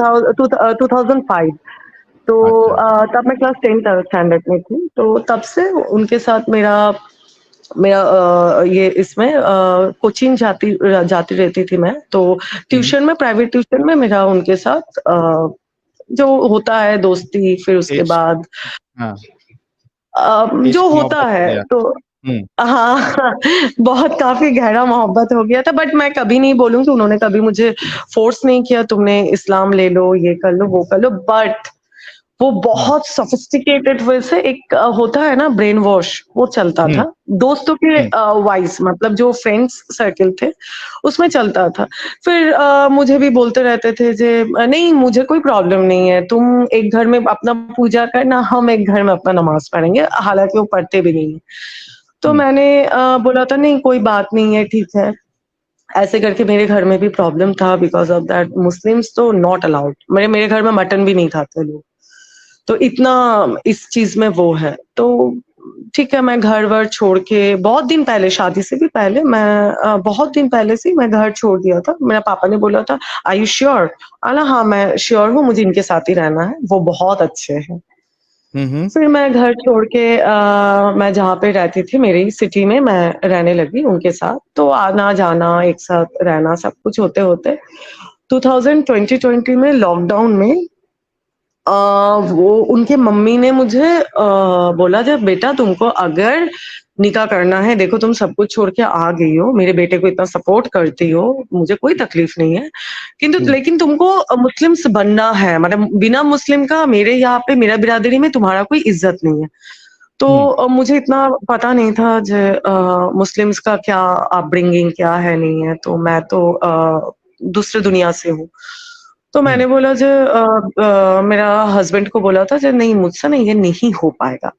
2005। तो अच्छा। तब मैं क्लास 10th स्टैंडर्ड में थी, तो तब से उनके साथ मेरा मेरा ये इसमें कोचिंग जाती जाती रहती थी मैं, तो ट्यूशन में, प्राइवेट ट्यूशन में मेरा उनके साथ जो होता है दोस्ती, फिर उसके इश्क, बाद हाँ, जो इश्क होता मोहब्बत हो है गया। तो हाँ, बहुत काफ़ी गहरा मोहब्बत हो गया था, बट मैं कभी नहीं बोलूँगी, उन्होंने कभी मुझे फ़ोर्स नहीं किया तुमने इस्लाम ले लो, ये कर लो, वो कर लो, बट वो हुँ, बहुत सोफिस्टिकेटेड वे से एक होता है ना ब्रेन वॉश, वो चलता हुँ, था। दोस्तों के हुँ, वाइज़, मतलब जो फ्रेंड्स सर्किल थे, उसमें चलता था। फिर मुझे भी बोलते रहते थे जे नहीं मुझे कोई प्रॉब्लम नहीं है, तुम एक घर में अपना पूजा करना, हम एक घर में अपना नमाज़ पढ़ेंगे, हालाँकि वो पढ़ते भी नहीं हैं। तो हुँ, मैंने बोला था नहीं कोई बात नहीं है, ठीक है। ऐसे करके मेरे घर में भी प्रॉब्लम था बिकॉज़ ऑफ दैट मुस्लिम्स तो नॉट अलाउड। मेरे मेरे घर में मटन भी नहीं खाते लोग। तो इतना इस चीज़ में वो है। तो ठीक है, मैं घर-वर छोड़ के बहुत दिन पहले, शादी से भी पहले मैं बहुत दिन पहले से ही मैं घर छोड़ दिया था। मेरे पापा ने बोला था, "आर यू श्योर?" हाँ, मैं श्योर हूँ, मुझे इनके साथ ही रहना है, वो बहुत अच्छे हैं। हुँ, हुँ, फिर मैं घर छोड़ के मैं जहाँ पे रहती थी मेरी सिटी में मैं रहने लगी उनके साथ। तो आना-जाना, एक साथ रहना, सब कुछ होते-होते 2020 में लॉकडाउन में अ, वो उनके मम्मी ने मुझे बोला जब बेटा तुमको अगर निकाह करना है, देखो तुम सब कुछ छोड़ के आ गई हो, मेरे बेटे को इतना सपोर्ट करती हो, मुझे कोई तकलीफ नहीं है। किंतु हुँ, लेकिन तुमको मुस्लिम्स बनना है, मतलब बिना मुस्लिम का मेरे यहाँ पे मेरा बिरादरी में तुम्हारा कोई इज़्ज़त नहीं है। तो हुँ, मुझे इतना पता नहीं था मुस्लिम्स का क्या अपब्रिंगिंग क्या है, नहीं है, तो मैं तो दूसरे दुनिया से हूँ। तो हुँ, मैंने बोला मेरा हस्बैंड को बोला था नहीं मुझसे ना ये नहीं हो पाएगा।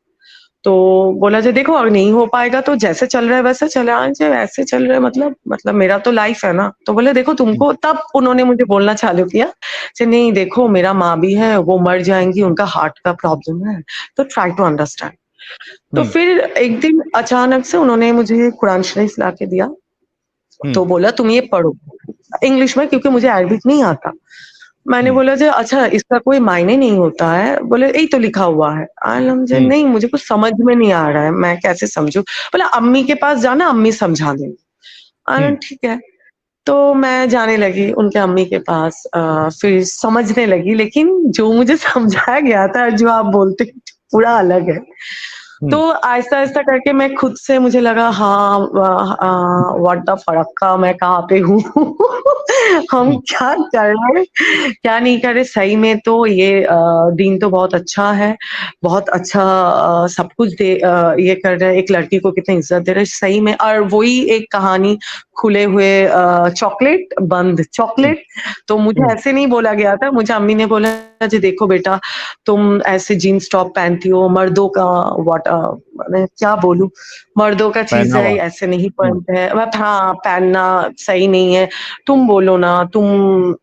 तो बोला देखो अगर नहीं हो पाएगा तो जैसे चल रहा है वैसे चला जाए, ऐसे चल रहा है मतलब मेरा तो लाइफ है ना। तो बोले देखो हुँ, तुमको, तब उन्होंने मुझे बोलना चालू किया नहीं देखो मेरा माँ भी है, वो मर जाएँगी, उनका हार्ट का प्रॉब्लम है, तो ट्राई टू अंडरस्टैंड। तो हुँ, फिर एक दिन अचानक से उन्होंने मुझे कुरान शरीफ ला के दिया, हुँ, तो बोला तुम ये पढ़ो, इंग्लिश में क्योंकि मुझे अरबिक नहीं आता। मैंने हुँ, बोला अच्छा इसका कोई मायने नहीं होता है, बोले यही तो लिखा हुआ है। मुझे हुँ, नहीं मुझे कुछ समझ में नहीं आ रहा है, मैं कैसे समझूँ? बोला अम्मी के पास जाना, अम्मी समझा देंगी। हुँ, ठीक है। तो मैं जाने लगी उनके अम्मी के पास फिर समझने लगी, लेकिन जो मुझे समझाया गया था और जो आप बोलते हैं पूरा अलग है। तो हुँ, आहिस्ता-आहिस्ता करके मैं खुद से मुझे लगा हाँ व्हाट द फड़क्का मैं कहाँ पे हूँ? हम हुँ, क्या कर रहे हैं, क्या नहीं कर रहे? सही में तो ये दीन तो बहुत अच्छा है, बहुत अच्छा सब कुछ ये कर रहा है, एक लड़की को कितनी इज़्ज़त दे रहा है, सही में। और वही एक कहानी खुले हुए चॉकलेट, बंद हुँ, चॉकलेट। तो मुझे हुँ, ऐसे नहीं बोला गया था, मुझे अम्मी ने बोला जी देखो बेटा तुम ऐसे जीन्स टॉप पहनती हो, मर्दों का मैं क्या बोलूँ, मर्दों का चीज़ है, पहनावा। ऐसे नहीं हुँ, पहनते हैं। हाँ, पहनना सही नहीं है। तुम बोलो ना, तुम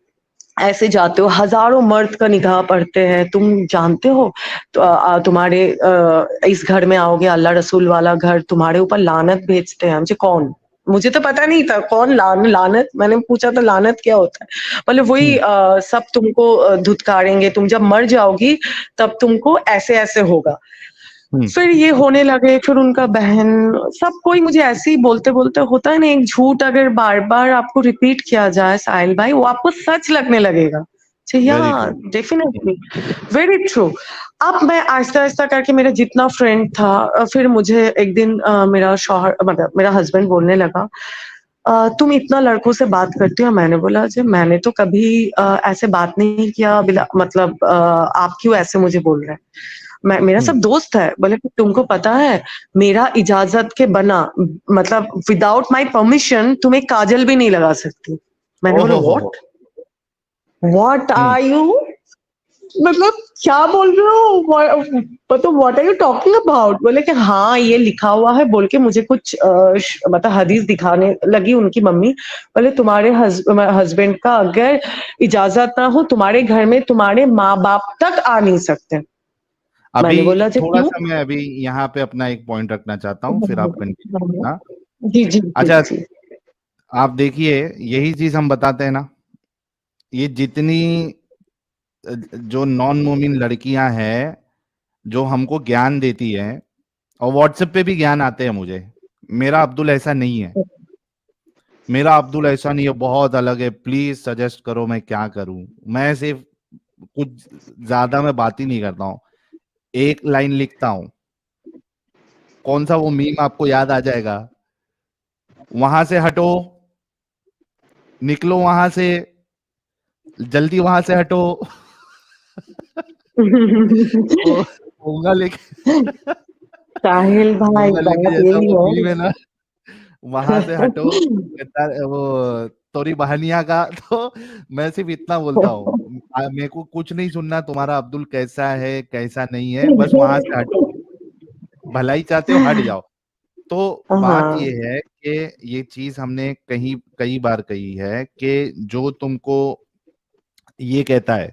ऐसे जाते हो, हज़ारों मर्द का निकाह पढ़ते हैं, तुम जानते हो तो तुम्हारे इस घर में आओगे, अल्लाह रसूल वाला घर, तुम्हारे ऊपर लानत भेजते हैं। मुझे कौन? मुझे तो पता नहीं था कौन लानत, मैंने पूछा था लानत क्या होता है? बोले वही हुँ, सब तुमको धुतकारेंगे, तुम जब मर जाओगी तब तुमको ऐसे-ऐसे होगा। हुँ, फिर ये होने लगे, फिर उनका बहन, सब कोई मुझे ऐसे ही बोलते-बोलते, होता है ना एक झूठ अगर बार-बार आपको रिपीट किया जाए साहिल भाई, वो आपको सच लगने लगेगा। या वेरी ट्रू। हुँ, डेफिनिटली, वेरी ट्रू। अब मैं आहिस्ता-आहिस्ता करके मेरा जितना फ्रेंड था फिर मुझे एक दिन मेरा शौहर मतलब मेरा हस्बैंड बोलने लगा तुम इतना लड़कों से बात करती हो? मैंने बोला जी मैंने तो कभी ऐसे बात नहीं किया बिला मतलब आप क्यों ऐसे मुझे बोल रहे हैं? मेरा हुँ, सब दोस्त है। बोले कि तुमको पता है मेरा इजाज़त के बना मतलब विदाउट माय परमिशन तुम एक काजल भी नहीं लगा सकती। मैंने ओह बोला हो, हो! What? What who, are you? मतलब क्या बोल रहे हो? मतलब what are you talking about? बोले कि हाँ, ये लिखा हुआ है बोल के मुझे कुछ मतलब हदीस दिखाने लगी उनकी मम्मी। बोले तुम्हारे हस्बैंड का अगर इजाज़त ना हो तुम्हारे घर में तुम्हारे माँ-बाप तक आ नहीं सकते। अभी मैंने बोला जी क्यों? थोड़ा-सा मैं अभी यहाँ पे अपना एक पॉइंट रखना चाहता हूँ, फिर आप कंटिन्यू करना। जी, जी, जी, अच्छा, जी। आप देखिए यही चीज़ हम बताते हैं ना, ये जितनी जो नॉन मोमिन लड़कियां हैं जो हमको ज्ञान देती है, और व्हाट्सएप पे भी ज्ञान आते हैं मुझे, मेरा अब्दुल ऐसा नहीं है, मेरा अब्दुल ऐसा नहीं है, बहुत अलग है, प्लीज सजेस्ट करो मैं क्या करूं। मैं सिर्फ कुछ ज्यादा मैं बात ही नहीं करता हूँ, एक लाइन लिखता हूं, कौन सा वो मीम आपको याद आ जाएगा, वहां से हटो, निकलो वहां से, जल्दी वहां से हटो। वो पोंगा लेके साहिल भाई पोंगा लेके बात जैसा यही वो है। मीम है ना, वहां से हटो, वो तोरी बहनिया का। तो मैं सिर्फ इतना बोलता हूँ, मेरे को कुछ नहीं सुनना तुम्हारा अब्दुल कैसा है कैसा नहीं है, बस वहां से हटो, भलाई चाहते हो हट जाओ। तो बात हाँ। ये है कि ये चीज हमने कहीं कई बार कही है कि जो तुमको ये कहता है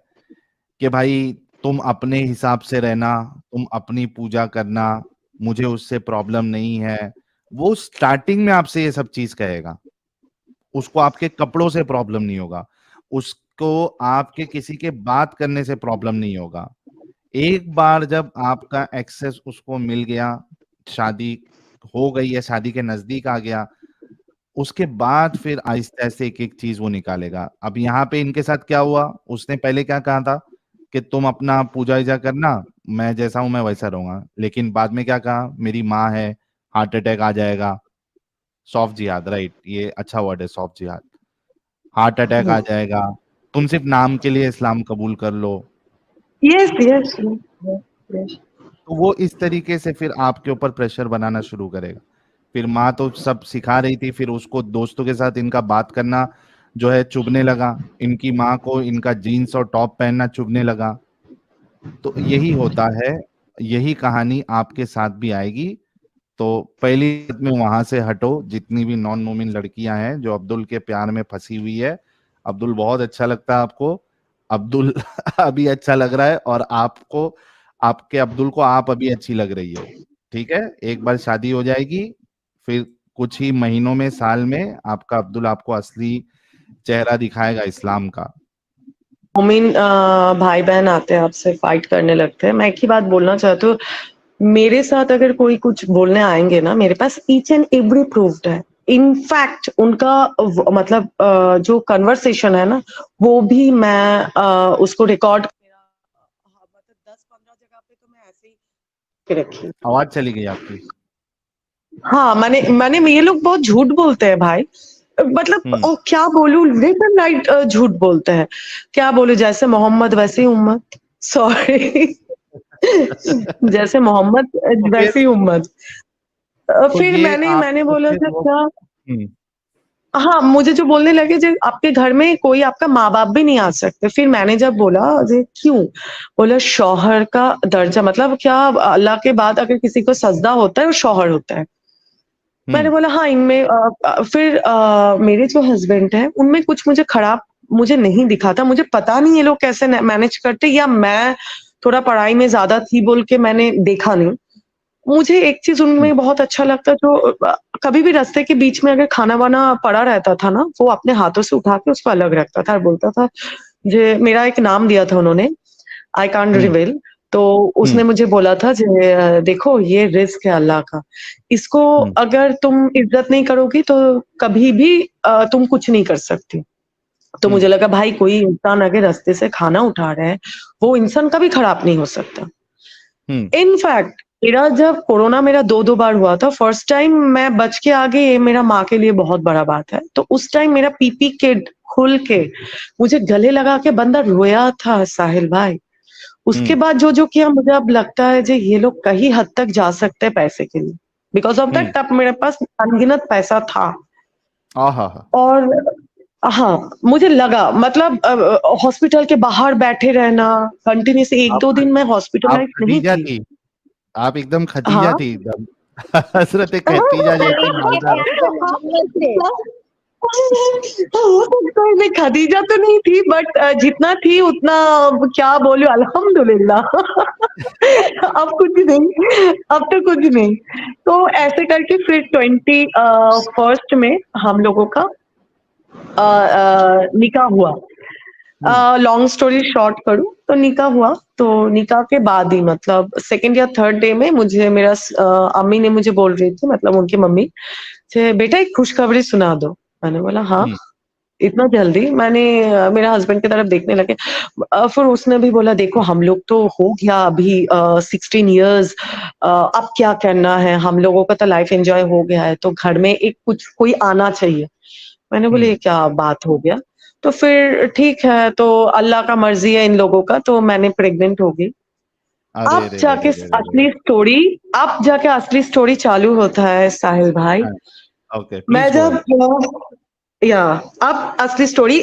कि भाई तुम अपने हिसाब से रहना, तुम अपनी पूजा करना, मुझे उससे प्रॉब्लम नहीं है, वो स्टार्टिंग में आपसे ये सब चीज कहेगा, उसको आपके कपड़ों से प्रॉब्लम नहीं होगा, उसको आपके किसी के बात करने से प्रॉब्लम नहीं होगा। एक बार जब आपका एक्सेस उसको मिल गया, शादी हो गई या शादी के नजदीक आ गया, उसके बाद फिर आहिस्ते आहिस्ते एक एक चीज वो निकालेगा। अब यहाँ पे इनके साथ क्या हुआ, उसने पहले क्या कहा था कि तुम अपना पूजा वूजा करना, मैं जैसा हूं मैं वैसा रहूंगा, लेकिन बाद में क्या कहा, मेरी माँ है, हार्ट अटैक आ जाएगा, सॉफ्ट जिहाद, राइट, ये अच्छा वर्ड है, सॉफ्ट जिहाद, हार्ट अटैक आ जाएगा, तुम सिर्फ नाम के लिए इस्लाम कबूल कर लो। Yes yes yes. तो वो इस तरीके से फिर आपके ऊपर प्रेशर बनाना शुरू करेगा। फिर माँ तो सब सिखा रही थी, फिर उसको दोस्तों के साथ इनका बात करना जो है चुभने लगा, इनकी माँ को इनका जीन्स और टॉप पहनना चुभने लगा। तो यही होता है, यही कहानी आपके साथ भी आएगी। तो पहली बात में वहां से हटो, जितनी भी नॉन मोमिन लड़कियां हैं जो अब्दुल के प्यार में फंसी हुई है। अब्दुल बहुत अच्छा लगता है आपको, अब्दुल अभी अच्छा लग रहा है, और आपको, आपके अब्दुल को आप अभी अच्छी लग रही हो, ठीक है, एक बार शादी हो जाएगी, फिर कुछ ही महीनों में, साल में आपका अब्दुल आपको असली चेहरा दिखाएगा इस्लाम का। मोमिन भाई बहन आते हैं आपसे फाइट करने लगते हैं। मैं एक ही बात बोलना चाहती हूँ, मेरे साथ अगर कोई कुछ बोलने आएंगे ना, मेरे पास ईच एंड एवरी प्रूफ्ड है। इनफैक्ट उनका मतलब जो कन्वर्सेशन है ना, वो भी मैं उसको रिकॉर्ड, मतलब 10-15 जगह पे तो मैं ऐसे ही के रखी। आवाज चली गई आपकी। हाँ, मैंने ये लोग बहुत झूठ बोलते हैं भाई। मतलब हम्म। क्या बोलूं, लेफ्ट एंड राइट झूठ बोलते हैं। क्या बोलूं, जैसे मोहम्मद वैसे ही उम्मत। सॉरी। जैसे मोहम्मद तो फिर, वैसी उम्मत। तो फिर ये मैंने आप मैंने तो बोला फिर था वो, क्या। हम्म, हाँ, मुझे जो बोलने लगे, जो आपके घर में कोई आपका माँ बाप भी नहीं आ सकते। फिर मैंने जब बोला, अरे क्यों, बोला शौहर का दर्जा, मतलब क्या, अल्लाह के बाद अगर किसी को सजदा होता है वो शौहर होता है। मैंने हम्म, बोला हाँ, इनमें फिर मेरे जो हस्बैंड हैं उनमें कुछ मुझे खराब मुझे नहीं दिखा था। मुझे पता नहीं ये लोग कैसे मैनेज करते, या मैं थोड़ा पढ़ाई में ज्यादा थी बोल के मैंने देखा नहीं। मुझे एक चीज हम्म, उनमें बहुत अच्छा लगता, जो कभी भी रास्ते के बीच में अगर खाना वाना पड़ा रहता था ना, वो अपने हाथों से उठा के उसको अलग रखता था और बोलता था, जे मेरा एक नाम दिया था उन्होंने, आई कांट हम्म, रिवील। तो हम्म, उसने मुझे बोला था, जे देखो ये रिस्क है अल्लाह का, इसको हम्म, अगर तुम इज्जत नहीं करोगी तो कभी भी तुम कुछ नहीं कर सकती। तो हम्म, मुझे लगा भाई, कोई इंसान अगर रास्ते से खाना उठा रहा है, वो इंसान कभी खराब नहीं हो सकता। हम्म, इनफैक्ट मेरा जब कोरोना मेरा 2-2 बार हुआ था, फर्स्ट टाइम मैं बच के आ गई, ये मेरा माँ के लिए बहुत बड़ा बात है। तो उस टाइम मेरा पीपी किट खुल के मुझे गले लगा के बंदा रोया था साहिल भाई। उसके हम्म, बाद जो जो किया, मुझे अब लगता है जो ये लोग कहीं हद तक जा सकते हैं पैसे के लिए, बिकॉज ऑफ दैट, हम्म, तब मेरे पास अनगिनत पैसा था। आहा हा। और हाँ, मुझे लगा, मतलब हॉस्पिटल के बाहर बैठे रहना कंटिन्यूस, एक दो आप दिन मैं आप हॉस्पिटलाइज नहीं खदीजा थी। थी, आप एकदम खदीजा हाँ। थी एकदम। हजरत खदीजा जैसी मालदार। हो सकता है मैं खदीजा तो नहीं थी, बट जितना थी उतना, क्या बोलूं, अल्हम्दुलिल्लाह। अब कुछ नहीं, अब तो कुछ नहीं। तो ऐसे करके फिर 21st में हम लोगों का निकाह हुआ। हम्म, लॉन्ग स्टोरी शॉर्ट करूं, तो निकाह हुआ, तो निकाह के बाद ही मतलब सेकंड या थर्ड डे में मुझे मेरा अम्मी ने मुझे बोल रही थी, मतलब उनकी मम्मी, बेटा एक खुशखबरी सुना दो। मैंने बोला हाँ, इतना जल्दी? मैंने मेरा हस्बैंड की तरफ देखने लगे। फिर उसने भी बोला देखो हम लोग तो हो गया अभी 16 इयर्स, अब क्या करना है, हम लोगों का तो लाइफ एंजॉय हो गया है, तो घर में एक कुछ कोई आना चाहिए। मैंने बोले ये क्या बात हो गया? तो फिर ठीक है, तो अल्लाह का मर्जी है इन लोगों का, तो मैंने प्रेग्नेंट हो गई। अरे अब रे रे जाके रे रे रे रे। असली स्टोरी, अब जाके असली स्टोरी चालू होता है साहिल भाई। हाँ, ओके मैं प्लीज गो जब अहेड। या अब असली स्टोरी,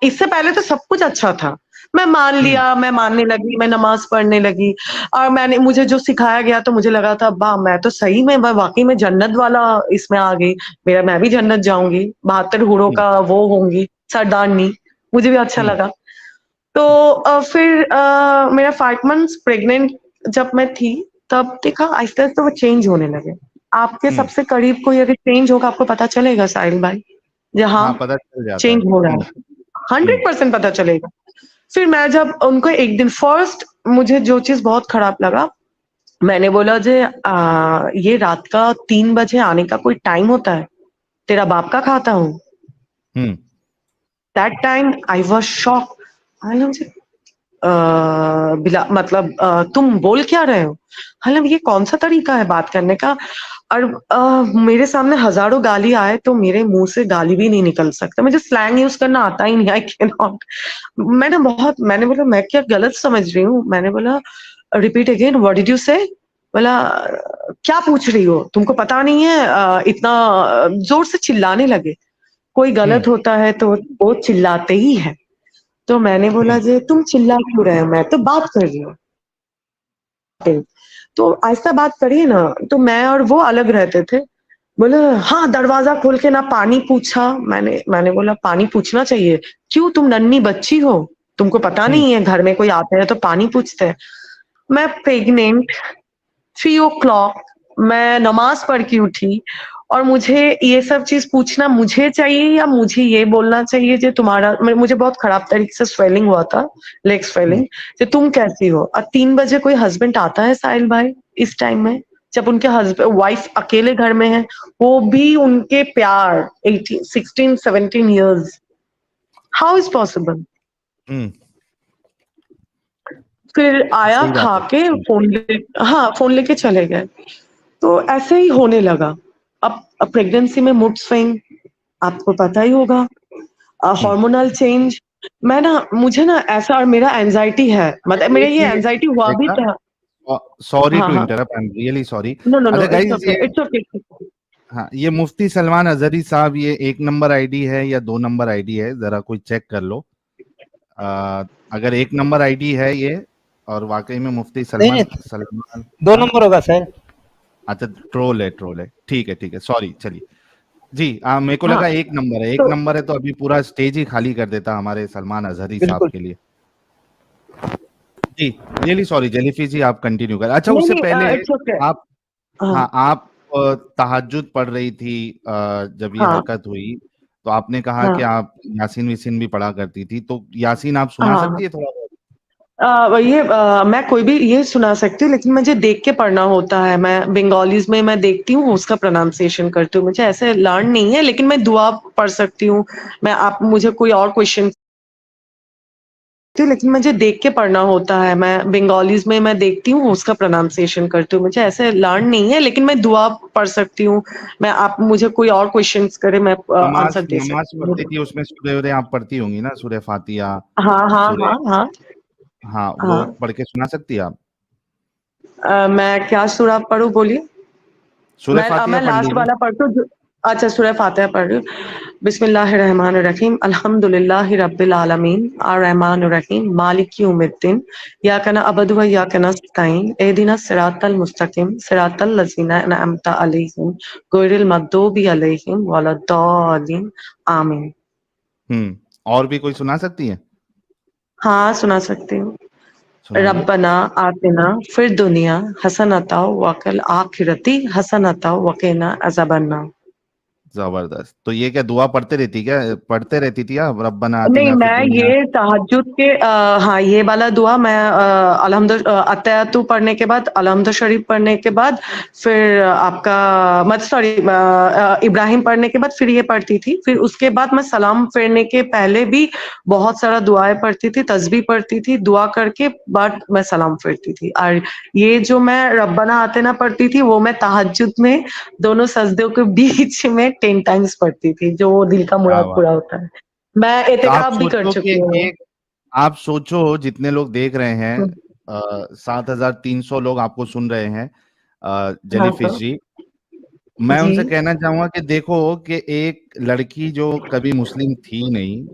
इससे पहले तो सब कुछ अच्छा था। मैं मान लिया, मैं मानने लगी, मैं नमाज पढ़ने लगी, और मैंने मुझे जो सिखाया गया तो मुझे लगा था वाह मैं तो सही में, मैं वाकई में जन्नत वाला इसमें आ गई, मेरा मैं भी जन्नत जाऊंगी, 72 हूरों का वो होंगी सरदारनी, मुझे भी अच्छा लगा। तो फिर मेरा 5 मंथ्स प्रेग्नेंट जब मैं थी, तब देखा आहिस्ता आहिस्ता वो चेंज होने लगे। आपके सबसे करीब कोई अगर चेंज होगा आपको पता चलेगा साहिल भाई, जहाँ हाँ पता चल जाता है। चेंज हो रहा है, 100% पता चलेगा। फिर मैं जब उनको एक दिन फर्स्ट, मुझे जो चीज बहुत खराब लगा, मैंने बोला जे ये रात का 3 बजे आने का कोई टाइम होता है? तेरा बाप का खाता हूँ। Hmm that time I was shock. बिला मतलब तुम बोल क्या रहे हो? मतलब ये कौन सा तरीका है बात करने का? और मेरे सामने हजारों गाली आए तो मेरे मुंह से गाली भी नहीं निकल सकता, मुझे स्लैंग यूज करना आता ही नहीं, आई कैन नॉट। मैंने बोला मैं क्या गलत समझ रही हूँ? मैंने बोला repeat again, what did you से? बोला क्या पूछ रही हो, तुमको पता नहीं है? इतना जोर से चिल्लाने लगे। कोई गलत होता है तो वो चिल्लाते ही है। तो मैंने बोला जे तुम चिल्ला क्यों रहे हो, मैं तो बात कर रही हूँ। तो ऐसा बात करिए ना। तो मैं और वो अलग रहते थे। बोले हाँ दरवाजा खोल के ना पानी पूछा। मैंने बोला पानी पूछना चाहिए? क्यों, तुम नन्ही बच्ची हो, तुमको पता नहीं है घर में कोई आता है तो पानी पूछते हैं? मैं प्रेग्नेंट, 3 o'clock, मैं नमाज पढ़ के उठी, और मुझे ये सब चीज पूछना मुझे चाहिए या मुझे ये बोलना चाहिए जो तुम्हारा, मुझे बहुत खराब तरीके से स्वेलिंग हुआ था, लेग स्वेलिंग, कि तुम कैसी हो? और 3 बजे कोई हस्बैंड आता है साहिल भाई इस टाइम में, जब उनके हस्बैंड वाइफ अकेले घर में है, वो भी उनके प्यार 18 16 17 इयर्स, हाउ इज पॉसिबल? हम्म फिर आया, सही बात खा है। के फोन ले, हाँ फोन लेके चले गए। तो ऐसे ही होने लगा। अब प्रेगनेंसी में मूड स्विंग, आपको पता ही होगा, हार्मोनल चेंज। मैं ना, मुझे ना ऐसा, और मेरा एंजाइटी है, मतलब मेरा एक ये मिनट एंजाइटी हुआ भी देखा, था। सॉरी हाँ टू हाँ, interrupt, I am really sorry. No no no, अच्छा इट्स गाइस, ओके, ये इट्स ओके। हाँ ये मुफ्ती सलमान अजहरी साहब, ये 1 नंबर आईडी है या 2 नंबर आईडी है, जरा कोई चेक कर लो। अगर 1 नंबर आईडी है ये, और वाकई में मुफ्ती नहीं सलमान नहीं, सलमान, 2 नंबर होगा सर। अच्छा ट्रोल है, ट्रोल है, ठीक है सॉरी, चलिए जी। मेरे को हाँ, लगा 1 नंबर है, एक तो नंबर है तो अभी पूरा स्टेज ही खाली कर देता हमारे सलमान अजहरी साहब बिल्कुल। के लिए। जी रियली सॉरी जेलीफिश जी, आप कंटिन्यू करें। अच्छा नहीं उससे पहले नहीं, इट्स ओके। आप, हाँ हाँ आप तहज्जुद पढ़ रही थी जब ये हाँ हरकत हुई, तो आपने कहा कि हाँ आप यासीन विसीन भी पढ़ा करती थी, तो यासीन आप सुना हाँ। सकती है थोड़ा बहुत? मैं कोई भी ये सुना सकती हूँ, लेकिन मुझे देख के पढ़ना होता है। मैं बंगालीज में मैं देखती हूँ, उसका प्रोनाउंसिएशन करती हूँ, मुझे ऐसे लर्न नहीं है, लेकिन मैं दुआ पढ़ सकती हूँ। मैं, आप मुझे कोई और क्वेश्चन, लेकिन मुझे देख के पढ़ना होता है। मैं बंगालीज में मैं देखती हूँ, उसका प्रोनाउंसिएशन करती हूँ, मुझे ऐसे लर्न नहीं है, लेकिन मैं दुआ पढ़ सकती हूँ। मैं, आप मुझे कोई और क्वेश्चंस करे, मैं नमाज आंसर दे नमाज सकती हूँ। पढ़ती थी, उसमें सूरह वूरह आप पढ़ती होंगी ना, सूरह फातिहा, हाँ हाँ हाँ सूरह, हाँ हाँ वो हाँ। पढ़ के सुना सकती है आप? मैं क्या सूरा पढ़ूँ बोलिए? सूरह फातिहा मैं पढ़ लास्ट लीजिए। वाला पढ़ती हूँ अच्छा, सूरह फातिहा पढ़ रही हूँ। बिस्मिल्लाहिर्रहमानिर्रहीम, अल्हम्दुलिल्लाहि रब्बिल आलमीन, अर्रहमानिर्रहीम, मालिक यौमिद्दीन, इय्याका नअबुदु व इय्याका नस्तईन, इहदिनस सिरातल मुस्तकीम, सिरातल लज़ीना अनअमता अलैहिम, गैरिल मग़दूबि अलैहिम वलद्दालिन, आमीन। और भी कोई सुना सकती है? हाँ, सुना सकती हूँ। सुनाइए। रब्बना आतिना फिर दुनिया हसनता वक़िल आखिरती हसनता वक़िना अज़ाबन्नार। जबरदस्त। तो ये क्या दुआ पढ़ते रहती थी आप, रब्बना नहीं, आतिना फिद मैं दुनिया? ये तहज्जुद के हाँ, ये वाला दुआ मैं अत्तहय्युत पढ़ने के बाद, अलहम्द शरीफ पढ़ने के बाद, फिर आपका इब्राहिम पढ़ने के बाद फिर ये पढ़ती थी। फिर उसके बाद मैं सलाम फेरने के पहले भी बहुत सारा दुआएं पढ़ती थी, तस्बीह पढ़ती थी, दुआ करके बाद मैं सलाम फेरती थी। और ये जो मैं रब्बना आतिना पढ़ती थी वो मैं तहज्जुद में दोनों सजदों के बीच में 10 टाइम्स पढ़ती थी, जो दिल का क्या मुराद बात। पूरा होता है। मैं तो आप एहतिकाफ भी कर सोचो कि चुकी हूँ। ये, आप सोचो जितने लोग देख रहे हैं, हुँ, 7,300 लोग आपको सुन रहे हैं, हाँ जेलीफिश सर। जी। मैं जी, उनसे कहना चाहूंगा कि देखो कि एक लड़की जो कभी मुस्लिम थी नहीं,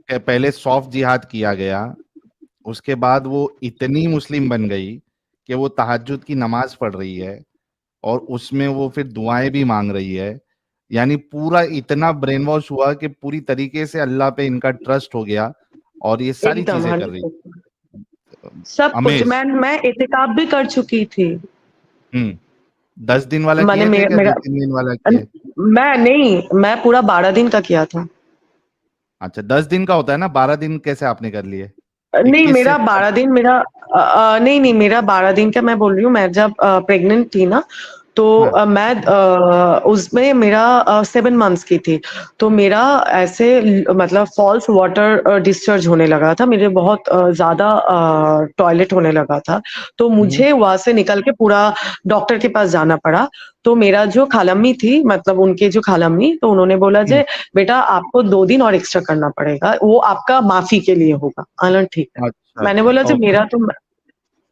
कि पहले सॉफ्ट जिहाद किया गया, उसके बाद वो इतनी मुस्लिम बन गई कि वो तहज्जुद की नमाज पढ़ रही है, और उसमें वो फिर दुआएं भी मांग रही है। यानी पूरा इतना ब्रेन वॉश हुआ कि पूरी तरीके से अल्लाह पे इनका ट्रस्ट हो गया, और ये सारी एकदम चीजें कर रही। 100%। सब कुछ अमेज। मैं एहतिकाफ भी कर चुकी थी। हम्म। 10 दिन वाला मैंने किए थे क्या, मेरा 2-3 दिन वाला अन किए? मैं नहीं, मैं पूरा 12 दिन का किया था। अच्छा, 10 दिन का होता है ना, 12 दिन कैसे आपने कर लिए? नहीं, 21 से मेरा 12 दिन नहीं, मेरा 12 दिन का मैं बोल रही हूँ। मैं जब प्रेग्नेंट थी ना, तो हाँ। मैं उसमें मेरा 7 मंथ्स की थी। तो मेरा ऐसे मतलब फॉल्स वाटर डिस्चार्ज होने लगा था। मेरे बहुत ज़्यादा टॉयलेट होने लगा था। तो हम्म। मुझे वहाँ से निकल के पूरा डॉक्टर के पास जाना पड़ा। तो मेरा जो खालाम्मी थी, मतलब उनके जो खालाम्मी, तो उन्होंने बोला जे हम्म। बेटा आपको 2 दिन और एक्स्ट्रा करना पड़ेगा, वो आपका माफ़ी के लिए होगा। ठीक है। अच्छा मैंने अच्छा, बोला जो ओके। मेरा तो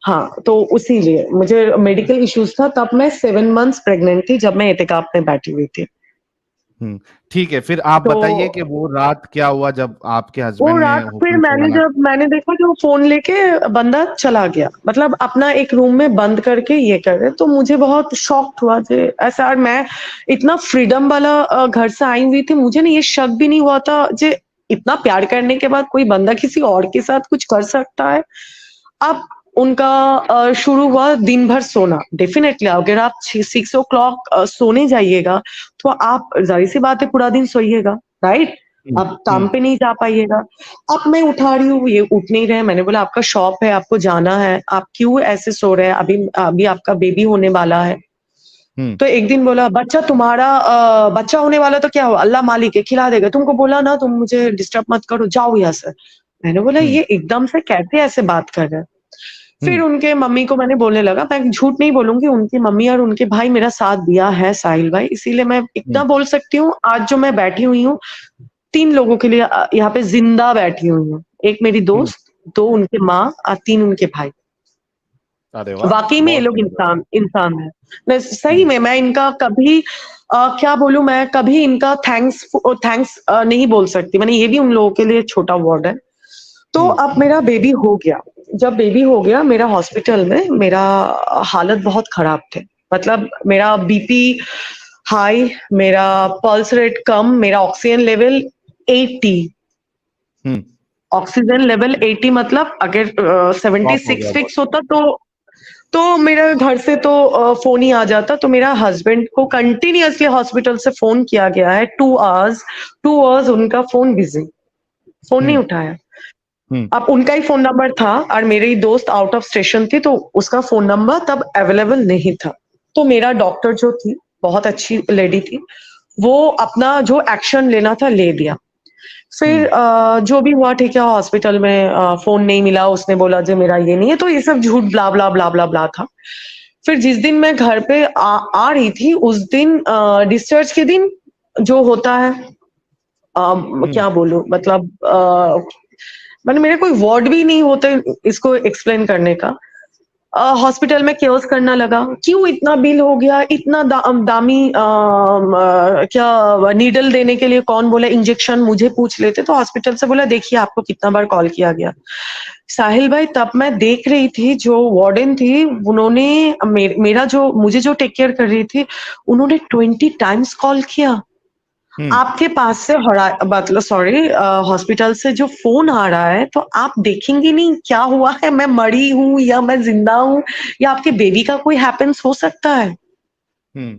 हाँ, तो उसीलिए मुझे मेडिकल इश्यूज़ था। तब मैं 7 मंथ्स प्रेग्नेंट थी जब मैं एहतिकाफ में बैठी हुई थी। हम्म। ठीक है, फिर आप तो बताइए कि वो रात क्या हुआ जब आपके वो हस्बैंड ने रात फिर हुक्म सुनाना। मैंने देखा कि वो फ़ोन लेके बंदा चला गया। मतलब अपना एक रूम में बंद करके ये कर रहे। तो मुझे बहुत शॉक्ड हुआ जे ऐसा। और मैं इतना फ्रीडम वाला घर से आई हुई थी, मुझे ना ये शक भी नहीं हुआ था जे इतना प्यार करने के बाद कोई बंदा किसी और के साथ कुछ कर सकता है। अब उनका शुरू हुआ दिन भर सोना। डेफ़िनेटली अगर आप 6 सोने जाइएगा, तो आप ज़ाहिर-सी बात है पूरा दिन सोइएगा, राइट? हम्म। आप काम हम्म। पे नहीं जा पाइएगा। अब मैं उठा रही हूँ, ये उठ नहीं रहे हैं। मैंने बोला आपका शॉप है, आपको जाना है, आप क्यों ऐसे सो रहे हैं? अभी अभी आपका बेबी होने वाला है। हम्म। तो एक दिन बोला बच्चा तुम्हारा बच्चा होने वाला तो क्या हुआ? अल्लाह मालिक है, खिला देगा। तुमको बोला ना तुम मुझे डिस्टर्ब मत करो, जाओ यहाँ से। मैंने बोला हम्म। ये एकदम से कैसे ऐसे बात कर रहे हैं? फिर हम्म। उनके मम्मी को मैंने बोलने लगा, मैं झूठ नहीं बोलूँगी, उनकी मम्मी और उनके भाई मेरा साथ दिया है साहिल भाई, इसीलिए मैं इतना हम्म। बोल सकती हूँ, आज जो मैं बैठी हुई हूँ, 3 लोगों के लिए यहाँ पे ज़िंदा बैठी हुई हूँ। 1 मेरी हम्म। दोस्त, 2 उनकी माँ और 3 उनके भाई। अरे वाह, वाक़ई में ये बहुत लोग जबरदस्त। इंसान हैं। मैं सही हम्म। में मैं इनका कभी क्या बोलूँ, मैं कभी इनका थैंक्स नहीं बोल सकती। मैंने ये भी उन लोगों के लिए छोटा वर्ड है। तो हम्म। अब मेरा बेबी हो गया। जब बेबी हो गया मेरा हॉस्पिटल में मेरा हालत बहुत खराब थे। मतलब मेरा बीपी हाई, मेरा पल्स रेट कम, मेरा ऑक्सीजन लेवल 80। हम्म। ऑक्सीजन लेवल 80 मतलब अगर ड्रॉप हो 76 गया बहुत। फिक्स होता तो मेरा घर से तो फ़ोन ही आ जाता। तो मेरा हस्बैंड को कंटीन्यूअसली हॉस्पिटल से फ़ोन किया गया है 2 आवर्स उनका फ़ोन बिज़ी, फ़ोन नहीं हम्म। उठाया। हम्म। अब उनका ही फ़ोन नंबर था और मेरी दोस्त आउट ऑफ स्टेशन थी, तो उसका फ़ोन नंबर तब अवेलेबल नहीं था। तो मेरा डॉक्टर जो थी, बहुत अच्छी लेडी थी, वो अपना जो एक्शन लेना था ले लिया। फिर हम्म। जो भी हुआ ठीक है, हॉस्पिटल में फ़ोन नहीं मिला, उसने बोला जी मेरा ये नहीं है, तो ये सब झूठ ब्ला, ब्ला, ब्ला, ब्ला, ब्ला था। फिर जिस दिन मैं घर पे आ रही थी, उस दिन डिस्चार्ज के दिन जो होता है हम्म। क्या बोलूँ, मतलब मैंने मेरे कोई वर्ड भी नहीं होते इसको एक्सप्लेन करने का। हॉस्पिटल में केओस करना लगा, क्यों इतना बिल हो गया, इतना दामी क्या नीडल देने के लिए कौन बोला, इंजेक्शन मुझे पूछ लेते। तो हॉस्पिटल से बोला देखिए आपको कितना बार कॉल किया गया। साहिल भाई तब मैं देख रही थी जो वार्डन थी, उन्होंने मेरा जो मुझे जो टेक केयर कर रही थी, उन्होंने 20 टाइम्स कॉल किया। हम्म। आपके पास से मतलब सॉरी हॉस्पिटल से जो फ़ोन आ रहा है, तो आप देखेंगे नहीं क्या हुआ है, मैं मरी हूँ या मैं ज़िंदा हूँ या आपके बेबी का कोई हैपेंस हो सकता है? हम्म।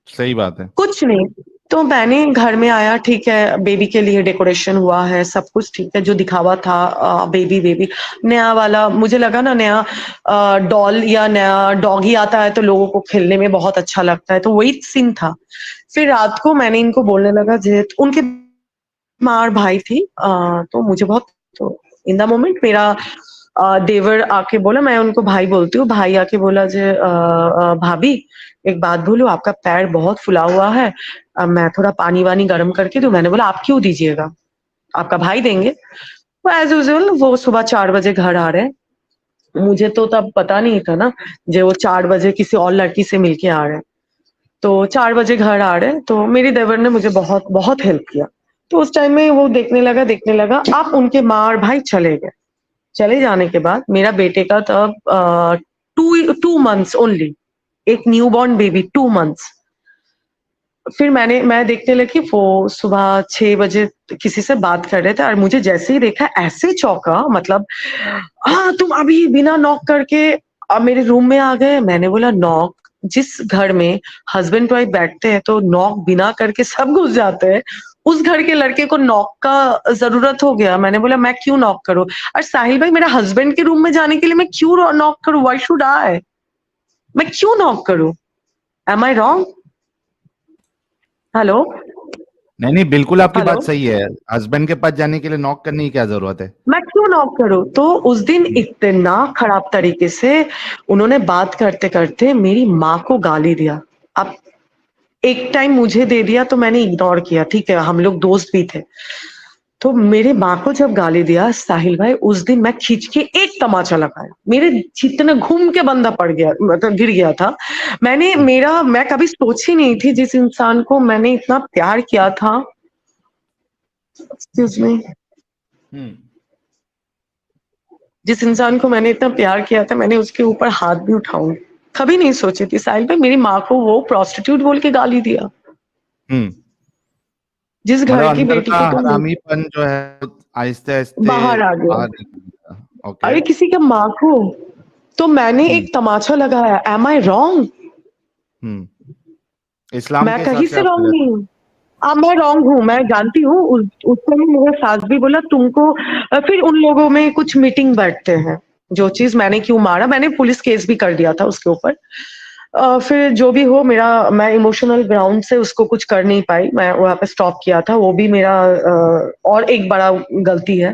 सही बात है। कुछ नहीं। तो मैंने घर में आया, ठीक है, बेबी के लिए डेकोरेशन हुआ है, सब कुछ ठीक है, जो दिखावा था बेबी बेबी नया वाला, मुझे लगा ना नया डॉल या नया डॉगी आता है तो लोगों को खेलने में बहुत अच्छा लगता है, तो वही सीन था। फिर रात को मैंने इनको बोलने लगा, जे उनके माँ और भाई थी, तो मुझे बहुत, तो इन द मोमेंट मेरा देवर आके बोला, मैं उनको भाई बोलती हूँ, भाई आके बोला जे भाभी एक बात बोलूं, आपका पैर बहुत फुला हुआ है, मैं थोड़ा पानी वानी गर्म करके दूं? मैंने बोला आप क्यों दीजिएगा, आपका भाई देंगे। वो एज यूजुअल वो सुबह 4 बजे घर आ रहे हैं, मुझे तो तब पता नहीं था ना जो वो 4 बजे किसी और लड़की से मिलके आ रहे हैं। तो 4 बजे घर आ रहे हैं, तो मेरी देवर ने मुझे बहुत बहुत हेल्प किया। तो उस टाइम में वो देखने लगा, आप उनके माँ और भाई चले गए। चले जाने के बाद मेरा बेटे का तब 2 मंथ्स ओनली, एक न्यू बॉर्न बेबी, 2 मंथ्स। फिर मैं देखने लगी वो सुबह 6 बजे किसी से बात कर रहे थे, और मुझे जैसे ही देखा ऐसे चौंका, मतलब हाँ तुम अभी बिना नॉक करके मेरे रूम में आ गए। मैंने बोला नॉक, जिस घर में हस्बैंड वाइफ बैठते हैं तो नॉक बिना करके सब घुस जाते हैं, उस घर के लड़के को नॉक का जरूरत हो गया। मैंने बोला मैं क्यों नॉक करूं, और साहिल भाई मेरा हस्बैंड के रूम में जाने के लिए मैं क्यों नॉक करूं, व्हाई शुड आई, मैं क्यों नॉक करूं, एम आई रॉन्ग? हेलो नहीं, बिल्कुल आपकी हेलो, बात सही है। हस्बैंड के पास जाने के लिए नॉक करने की क्या जरूरत है? मैं क्यों नॉक करूं? तो उस दिन इतना खराब तरीके से उन्होंने बात करते करते मेरी माँ को गाली दिया। अब एक टाइम मुझे दे दिया तो मैंने इग्नोर किया, ठीक है, हम लोग दोस्त भी थे। तो मेरे माँ को जब गाली दिया साहिल भाई, उस दिन मैं खींच के एक तमाचा लगाया, मेरे जितना घूम के बंदा पड़ गया, मतलब गिर गया था। मैं कभी सोची नहीं थी, जिस इंसान को मैंने इतना प्यार किया था, एक्सक्यूज मी, जिस इंसान को मैंने इतना प्यार किया था, मैंने उसके ऊपर हाथ भी उठाऊंगी कभी नहीं सोची थी। साहिल भाई मेरी माँ को वो प्रोस्टिट्यूट बोल के गाली दिया, जिस मतलब घर की अंदर बेटी का को तुम हरामीपन जो है आहिस्ते आहिस्ते बाहर आ गया। बाहर निकल गया। ओके। अरे किसी के माँ को, तो मैंने एक तमाचा लगाया, एम आई रॉन्ग? इस्लाम मैं के हिसाब कहीं से से आप रॉन्ग गलत नहीं हूँ। अब मैं रॉन्ग हूँ, मैं जानती हूँ। उस समय मेरे सास भी बोला तुमको, फिर उन लोगों में कुछ मीटिंग बैठते हैं, जो चीज मैंने क्यों मारा, मैंने पुलिस केस भी कर दिया था उसके ऊपर। फिर जो भी हो, मैं इमोशनल ग्राउंड से उसको कुछ कर नहीं पाई, मैं वहां पे स्टॉप किया था, वो भी मेरा और एक बड़ा गलती है।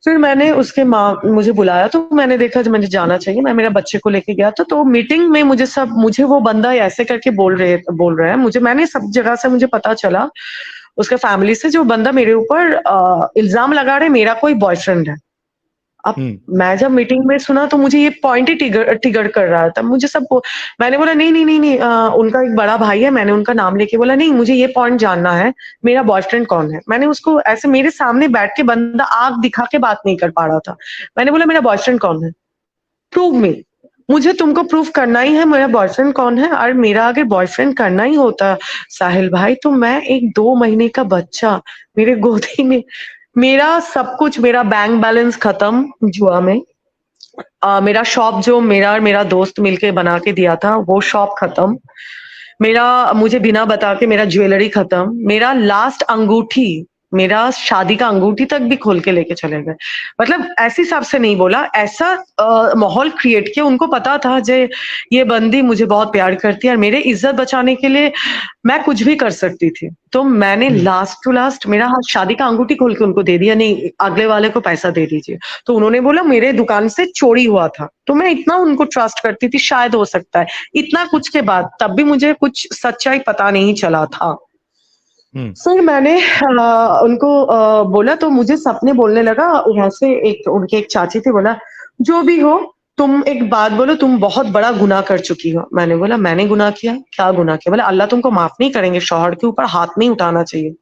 फिर मैंने उसके माँ मुझे बुलाया, तो मैंने देखा जो मुझे जाना चाहिए, मैं मेरे बच्चे को लेके गया था। तो मीटिंग में मुझे वो बंदा ऐसे करके बोल रहा है, मैंने सब जगह से मुझे पता चला, उसके फैमिली से, जो बंदा मेरे ऊपर इल्जाम लगा रहे मेरा कोई बॉयफ्रेंड है। अब मैं जब मीटिंग में सुना तो मुझे ये पॉइंट ही टिगर कर रहा था, मुझे मैंने बोला नहीं नहीं नहीं नहीं, उनका एक बड़ा भाई है, मैंने उनका नाम लेके बोला नहीं, मुझे ये पॉइंट जानना है, मेरा बॉयफ्रेंड कौन है। मैंने उसको ऐसे मेरे सामने बैठ के, बंदा आग दिखा के बात नहीं कर पा रहा था, मैंने बोला मेरा बॉयफ्रेंड कौन है, प्रूव मी, मुझे तुमको प्रूफ करना ही है मेरा बॉयफ्रेंड कौन है। और मेरा अगर बॉयफ्रेंड करना ही होता साहिल भाई, तो मैं एक 2 महीने का बच्चा मेरे गोदी में, मेरा सब कुछ, मेरा बैंक बैलेंस खत्म जुआ में, मेरा शॉप जो मेरा और मेरा दोस्त मिलके बना के दिया था वो शॉप खत्म, मुझे बिना बता के मेरा ज्वेलरी खत्म, मेरा लास्ट अंगूठी, मेरा शादी का अंगूठी तक भी खोल के लेके चले गए। मतलब ऐसे हिसाब से नहीं बोला, ऐसा माहौल क्रिएट किया, उनको पता था जे ये बंदी मुझे बहुत प्यार करती है और मेरे इज्जत बचाने के लिए मैं कुछ भी कर सकती थी। तो मैंने लास्ट टू लास्ट मेरा शादी का अंगूठी खोल के उनको दे दिया, नहीं अगले वाले को पैसा दे दीजिए। तो उन्होंने बोला मेरे दुकान से चोरी हुआ था, तो मैं इतना उनको ट्रस्ट करती थी, शायद हो सकता है, इतना कुछ के बाद तब भी मुझे कुछ सच्चाई पता नहीं चला था। फिर मैंने उनको बोला, तो मुझे सपने बोलने लगा, वहां से उनके एक चाची थे, बोला जो भी हो तुम एक बात बोलो, तुम बहुत बड़ा गुनाह कर चुकी हो। मैंने बोला मैंने गुनाह किया, क्या गुनाह किया? बोला अल्लाह तुमको माफ नहीं करेंगे, शौहर के ऊपर हाथ नहीं उठाना चाहिए।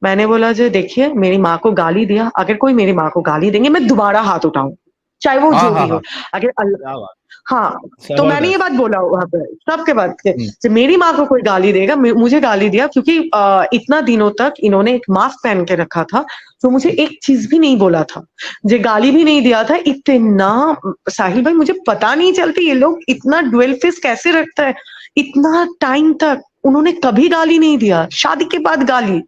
मैंने बोला जो देखिए मेरी माँ को गाली दिया, अगर कोई मेरी माँ को गाली देंगे मैं दोबारा हाथ उठाऊं, चाहे वो हाँ जो हाँ भी हाँ, हो। अगर क्या बात, हाँ, तो मैंने ये जबरदस्त। बात बोला वहां पे सबके बात के, जब मेरी माँ को कोई गाली देगा, मुझे गाली दिया, क्योंकि इतना दिनों तक इन्होंने एक मास्क पहन के रखा था, तो मुझे एक चीज भी नहीं बोला था, जो गाली भी नहीं दिया था। इतना साहिल भाई मुझे पता नहीं चलती ये लोग इतना ड्वेल फेस कैसे रखता है इतना टाइम तक। उन्होंने कभी गाली नहीं दिया, शादी के बाद गाली।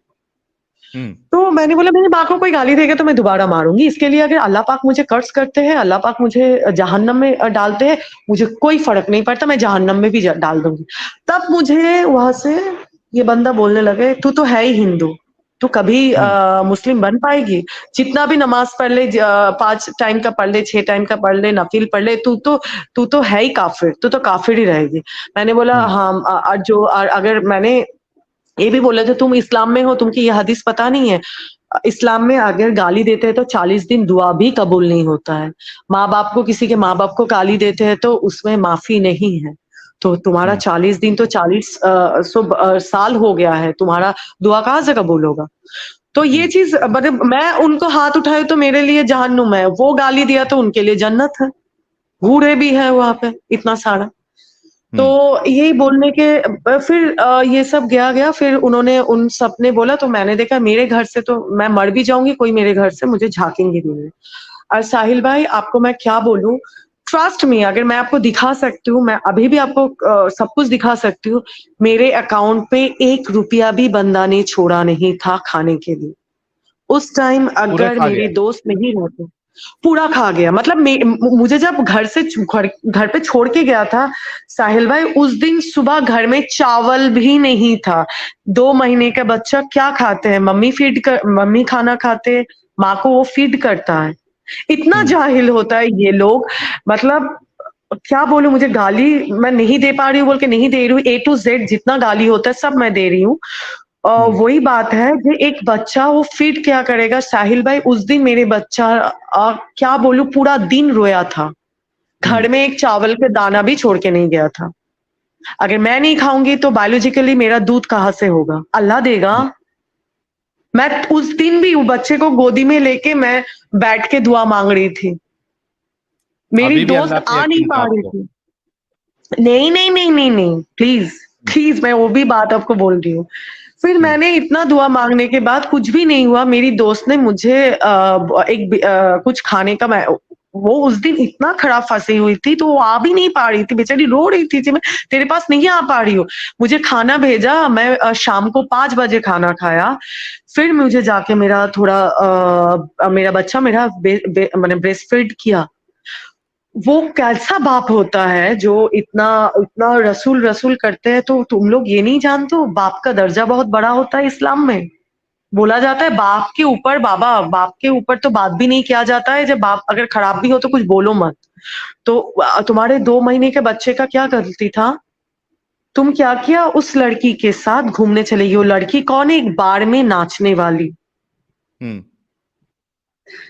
तो मैंने बोला मेरी माँ को कोई गाली देगा तो मैं दोबारा मारूंगी, इसके लिए अगर अल्लाह पाक मुझे कर्ज करते हैं, अल्लाह पाक मुझे जहन्नम में डालते हैं, मुझे कोई फर्क नहीं पड़ता, मैं जहन्नम में भी डाल दूंगी। तब मुझे वहां से ये बंदा बोलने लगे, तू तो है ही हिंदू, तू कभी मुस्लिम बन पाएगी, जितना भी नमाज पढ़ ले, 5 टाइम का पढ़ ले, 6 टाइम का पढ़ ले, नफिल पढ़ ले, तू तो है ही काफिर, तू तो काफिर ही रहेगी। मैंने बोला हाँ, अगर मैंने ये भी बोला था तुम इस्लाम में हो, तुमको ये हदीस पता नहीं है, इस्लाम में अगर गाली देते हैं तो 40 दिन दुआ भी कबूल नहीं होता है। माँ बाप को, किसी के माँ बाप को गाली देते हैं तो उसमें माफी नहीं है। तो तुम्हारा 40 दिन तो 40 साल हो गया है, तुम्हारा दुआ कहाँ से कबूल होगा? तो ये चीज, मतलब मैं उनको हाथ उठाए तो मेरे लिए जहन्नुम है, वो गाली दिया तो उनके लिए जन्नत है, घूरे भी है वहां पे इतना सारा। तो यही बोलने के फिर ये सब गया, फिर उन्होंने उन सब ने बोला, तो मैंने देखा मेरे घर से तो मैं मर भी जाऊंगी, कोई मेरे घर से मुझे झाकेंगे भी नहीं। और साहिल भाई आपको मैं क्या बोलूं, ट्रस्ट मी, अगर मैं आपको दिखा सकती हूँ, मैं अभी भी आपको सब कुछ दिखा सकती हूँ, मेरे अकाउंट पे 1 रुपया भी बंदा ने छोड़ा नहीं था खाने के लिए। उस टाइम अगर मेरे दोस्त नहीं रहते, पूरा खा गया। मतलब मुझे जब घर पे छोड़ के गया था साहिल भाई, उस दिन सुबह घर में चावल भी नहीं था। 2 महीने का बच्चा क्या खाते हैं, मम्मी खाना खाते, माँ को वो फीड करता है। इतना जाहिल होता है ये लोग, मतलब क्या बोलूं, मुझे गाली मैं नहीं दे पा रही हूँ बोल के नहीं दे रही हूँ, A to Z जितना गाली होता है सब मैं दे रही हूँ। वही बात है कि एक बच्चा वो फीड क्या करेगा साहिल भाई। उस दिन मेरे बच्चा क्या बोलूं, पूरा दिन रोया था, घर में एक चावल का दाना भी छोड़ के नहीं गया था। अगर मैं नहीं खाऊंगी तो बायोलॉजिकली मेरा दूध कहाँ से होगा, अल्लाह देगा। मैं उस दिन भी बच्चे को गोदी में लेके मैं बैठ के दुआ मांग रही थी, मेरी दोस्त आ नहीं पा रही थी। नहीं, प्लीज मैं वो भी बात आपको बोल रही हूँ। फिर मैंने इतना दुआ मांगने के बाद कुछ भी नहीं हुआ। मेरी दोस्त ने मुझे कुछ खाने का, वो उस दिन इतना खराब फंसी हुई थी तो वो आ भी नहीं पा रही थी, बेचारी रो रही थी मैं तेरे पास नहीं आ पा रही हूँ। मुझे खाना भेजा, मैं शाम को 5 बजे खाना खाया। फिर मुझे जाके मेरा थोड़ा मेरा बच्चा मेरा मैंने ब्रेस्ट फीड किया। वो कैसा बाप होता है जो इतना इतना रसूल करते हैं। तो तुम लोग ये नहीं जानते हो, बाप का दर्जा बहुत बड़ा होता है इस्लाम में। बोला जाता है बाप के ऊपर, बाप के ऊपर तो बात भी नहीं किया जाता है, जब बाप अगर खराब भी हो तो कुछ बोलो मत। तो तुम्हारे 2 महीने के बच्चे का क्या गलती था? तुम क्या किया, उस लड़की के साथ घूमने चले गए। वो लड़की कौन है? एक बार में नाचने वाली।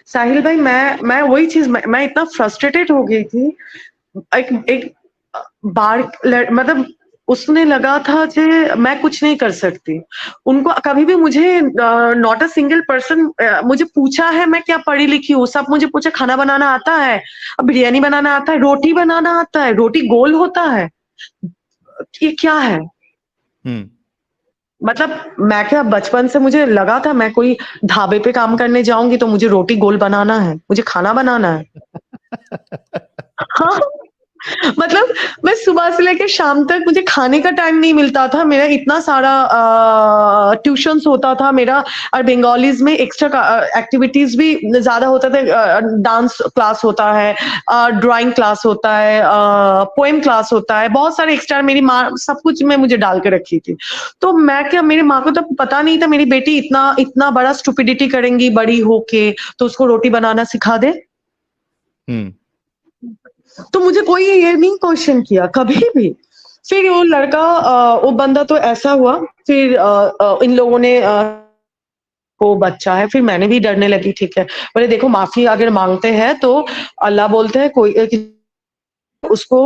साहिल भाई मैं वही चीज, मैं इतना फ्रस्ट्रेटेड हो गई थी। एक बार मतलब उसने लगा था कि मैं कुछ नहीं कर सकती। उनको कभी भी मुझे नॉट अ सिंगल पर्सन मुझे पूछा है मैं क्या पढ़ी लिखी हूँ, सब मुझे पूछा खाना बनाना आता है, बिरयानी बनाना आता है, रोटी बनाना आता है, रोटी गोल होता है, ये क्या है? मतलब मैं क्या, बचपन से मुझे लगा था मैं कोई ढाबे पे काम करने जाऊंगी तो मुझे रोटी गोल बनाना है, मुझे खाना बनाना है। हाँ, मतलब मैं सुबह से लेकर शाम तक मुझे खाने का टाइम नहीं मिलता था। मेरा इतना सारा ट्यूशंस होता था मेरा, और बंगालीज में एक्स्ट्रा एक्टिविटीज भी ज्यादा होता था। डांस क्लास होता है, ड्राइंग क्लास होता है, पोएम क्लास होता है, बहुत सारे एक्स्ट्रा मेरी माँ सब कुछ में मुझे डाल के रखी थी। तो मैं क्या, मेरी माँ को तो पता नहीं था मेरी बेटी इतना इतना बड़ा स्टुपिडिटी करेंगी बड़ी होके, तो उसको रोटी बनाना सिखा दे। तो मुझे कोई ये नहीं क्वेश्चन किया कभी भी। फिर वो लड़का वो बंदा तो ऐसा हुआ, फिर इन लोगों ने को बच्चा है, फिर मैंने भी डरने लगी। ठीक है, बोले देखो माफी अगर मांगते हैं तो अल्लाह बोलते हैं कोई उसको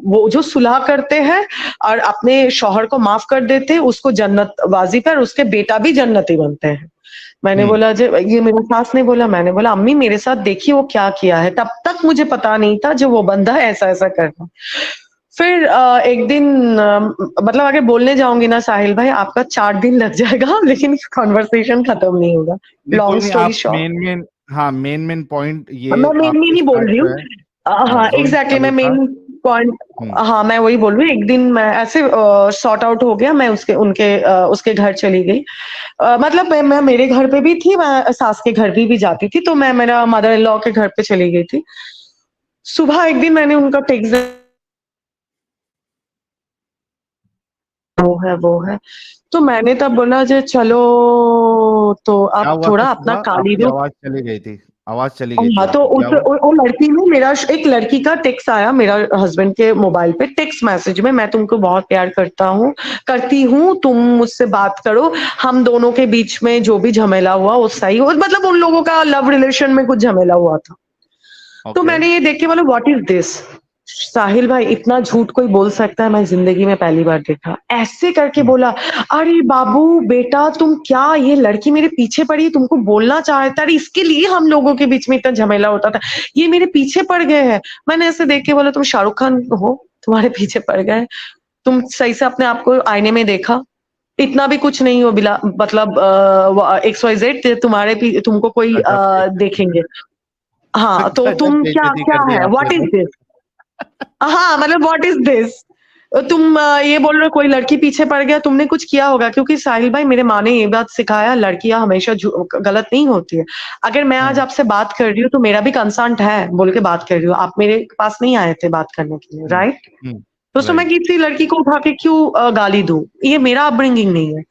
वो जो सुलह करते हैं और अपने शौहर को माफ कर देते हैं उसको जन्नत बाजी पर उसके बेटा भी जन्नती बनते हैं। मैंने बोला जब ये मेरी सास ने बोला, मैंने बोला अम्मी मेरे साथ देखिए वो क्या किया है। तब तक मुझे पता नहीं था जो वो बंदा ऐसा ऐसा करता। फिर एक दिन मतलब अगर बोलने जाऊंगी ना साहिल भाई आपका 4 दिन लग जाएगा, लेकिन कॉन्वर्सेशन खत्म नहीं होगा। लॉन्ग स्टोरी शॉर्ट, हाँ मेन पॉइंट ये मैं मेन नहीं बोल रही हूँ। हाँ एग्जैक्टली, मैं मेन पॉइंट, हाँ मैं वही बोल रही हूँ, एक दिन मैं ऐसे सॉर्ट आउट हो गया, मैं उसके घर चली गई। मतलब मैं मेरे घर पे भी थी, मैं सास के घर भी जाती थी, तो मैं मेरा मदर इन लॉ के घर पे चली गई थी। सुबह एक दिन मैंने उनका टेक्स्ट, वो है, तो मैंने तब बोला जे चलो, तो क्या आप हुआ था थोड़ा अपना सुबह? काली आपकी दो। आवाज चली गई थी, आवाज चली गई थी हाँ, तो आपकी, क्या हुआ? वो लड़की ने मेरा एक लड़की का टेक्स्ट आया मेरा हस्बैंड के मोबाइल पे, टेक्स्ट मैसेज में, मैं तुमको बहुत प्यार करती हूँ, तुम मुझसे बात करो, हम दोनों के बीच में जो भी झमेला हुआ वो सही हो, मतलब उन लोगों का लव रिलेशन में कुछ झमेला हुआ था। तो ओके। मैंने ये देख के बोला व्हाट इज दिस, साहिल भाई इतना झूठ कोई बोल सकता है, मैं जिंदगी में पहली बार देखा। ऐसे करके बोला, अरे बाबू बेटा तुम क्या, ये लड़की मेरे पीछे पड़ी, तुमको बोलना चाहता, अरे इसके लिए हम लोगों के बीच में इतना झमेला होता था, ये मेरे पीछे पड़ गए हैं। मैंने ऐसे देख के बोला, तुम शाहरुख खान हो, तुम्हारे पीछे पड़ गए, तुम सही से अपने आप को आईने में देखा, इतना भी कुछ नहीं हो बिला, मतलब XYZ तुम्हारे तुमको कोई गजब बेइज्जती देखेंगे। हाँ, तो गजब तुम क्या बेइज्जती क्या कर दी है, आपने व्हाट इज तो। दिस। हाँ, मतलब व्हाट इज दिस, तुम ये बोल रहे हो कोई लड़की पीछे पड़ गया, तुमने कुछ किया होगा, क्योंकि साहिल भाई मेरे माँ ने ये बात सिखाया, लड़कियां हमेशा गलत नहीं होती है। अगर मैं आज आपसे बात कर रही हूँ तो मेरा भी कंसर्न है बोल के बात कर रही हूँ, आप मेरे पास नहीं आए थे बात करने के लिए, राइट? तो मैं राइट। किसी लड़की को उठा के क्यों गाली दूं, ये मेरा अपब्रिंगिंग नहीं है।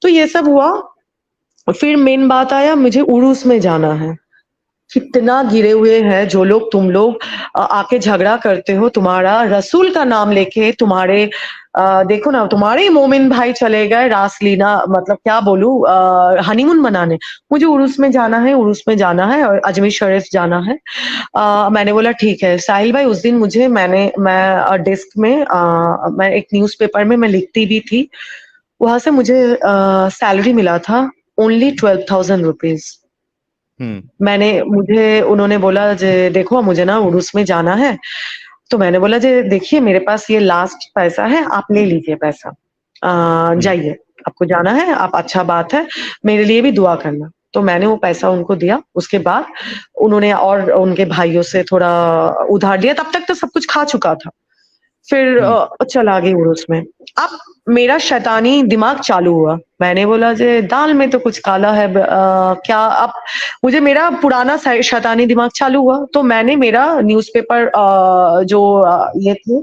तो ये सब हुआ, फिर मेन बात आया, मुझे उरूस में जाना है। कितना गिरे हुए हैं जो लोग, तुम लोग आके झगड़ा करते हो, तुम्हारा रसूल का नाम लेके, तुम्हारे देखो ना, तुम्हारे मोमिन भाई चले गए रासलीला, मतलब क्या बोलूं, हनीमून मनाने। मुझे उर्स में जाना है, उर्स में जाना है और अजमेर शरीफ जाना है। मैंने बोला ठीक है साहिल भाई, उस दिन मैं डेस्क में मैं एक न्यूज़पेपर में मैं लिखती भी थी, वहां से मुझे सैलरी मिला था ओनली 12,000 रुपीज। मुझे उन्होंने बोला जे देखो मुझे ना उर्स में जाना है, तो मैंने बोला जे देखिए मेरे पास ये लास्ट पैसा है, आप ले लीजिए पैसा, जाइए, आपको जाना है, आप, अच्छा बात है, मेरे लिए भी दुआ करना। तो मैंने वो पैसा उनको दिया, उसके बाद उन्होंने और उनके भाइयों से थोड़ा उधार दिया, तब तक तो सब कुछ खा चुका था। फिर चला गई उर्स में। अब मेरा शैतानी दिमाग चालू हुआ, मैंने बोला जे दाल में तो कुछ काला है, क्या अब, मुझे मेरा पुराना शैतानी दिमाग चालू हुआ, तो मैंने मेरा न्यूज़पेपर जो ये थे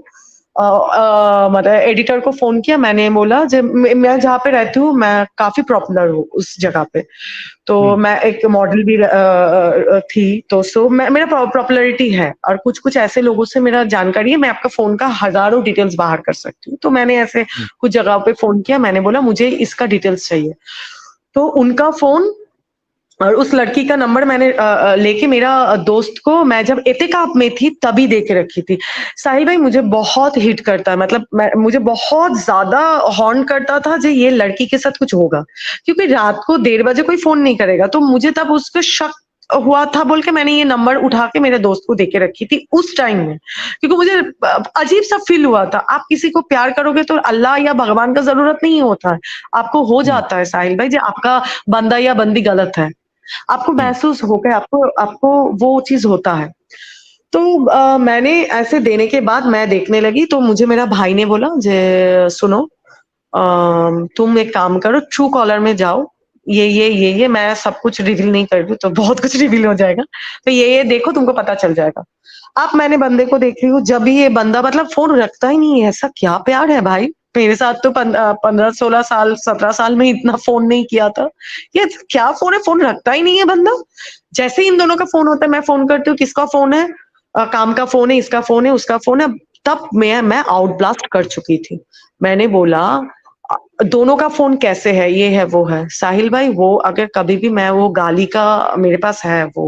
मतलब एडिटर को फोन किया, मैंने बोला जब मैं जहाँ पे रहती हूँ मैं काफी पॉपुलर हूँ उस जगह पे, तो मैं एक मॉडल भी थी, तो मेरा पॉपुलैरिटी है और कुछ कुछ ऐसे लोगों से मेरा जानकारी है, मैं आपका फोन का हजारों डिटेल्स बाहर कर सकती हूँ। तो मैंने ऐसे कुछ जगह पे फोन किया, मैंने बोला मुझे इसका डिटेल्स चाहिए, तो उनका फोन और उस लड़की का नंबर मैंने लेके मेरा दोस्त को, मैं जब एहतिकाफ में थी तभी दे के रखी थी। साहिल भाई मुझे बहुत हिट करता है, मतलब मुझे बहुत ज्यादा हॉर्न करता था जो ये लड़की के साथ कुछ होगा, क्योंकि रात को 1:30 बजे कोई फोन नहीं करेगा, तो मुझे तब उसका शक हुआ था, बोल के मैंने ये नंबर उठा के मेरे दोस्त को दे के रखी थी उस टाइम में, क्योंकि मुझे अजीब सा फील हुआ था। आप किसी को प्यार करोगे तो अल्लाह या भगवान का जरूरत नहीं होता है, आपको हो जाता है साहिल भाई जो आपका बंदा या बंदी गलत है, आपको महसूस हो गया, आपको आपको वो चीज होता है। तो मैंने ऐसे देने के बाद मैं देखने लगी, तो मुझे मेरा भाई ने बोला जे सुनो, तुम एक काम करो, ट्रू कॉलर में जाओ, ये मैं सब कुछ रिवील नहीं कर रही हूँ, तो बहुत कुछ रिवील हो जाएगा, तो ये देखो तुमको पता चल जाएगा। अब मैंने बंदे को देख रही हूँ, जब भी ये बंदा मतलब फोन रखता ही नहीं है, ऐसा क्या प्यार है भाई, मेरे साथ तो 15-16 साल 17 साल में इतना फोन नहीं किया था, ये क्या फोन है, फोन रखता ही नहीं है बंदा। जैसे ही इन दोनों का फोन होता है मैं फोन करती हूँ, किसका फोन है, काम का फोन है, इसका फोन है, उसका फोन है, तब मैं आउट ब्लास्ट कर चुकी थी। मैंने बोला दोनों का फोन कैसे है, ये है वो है, साहिल भाई वो अगर कभी भी मैं वो गाली का मेरे पास है वो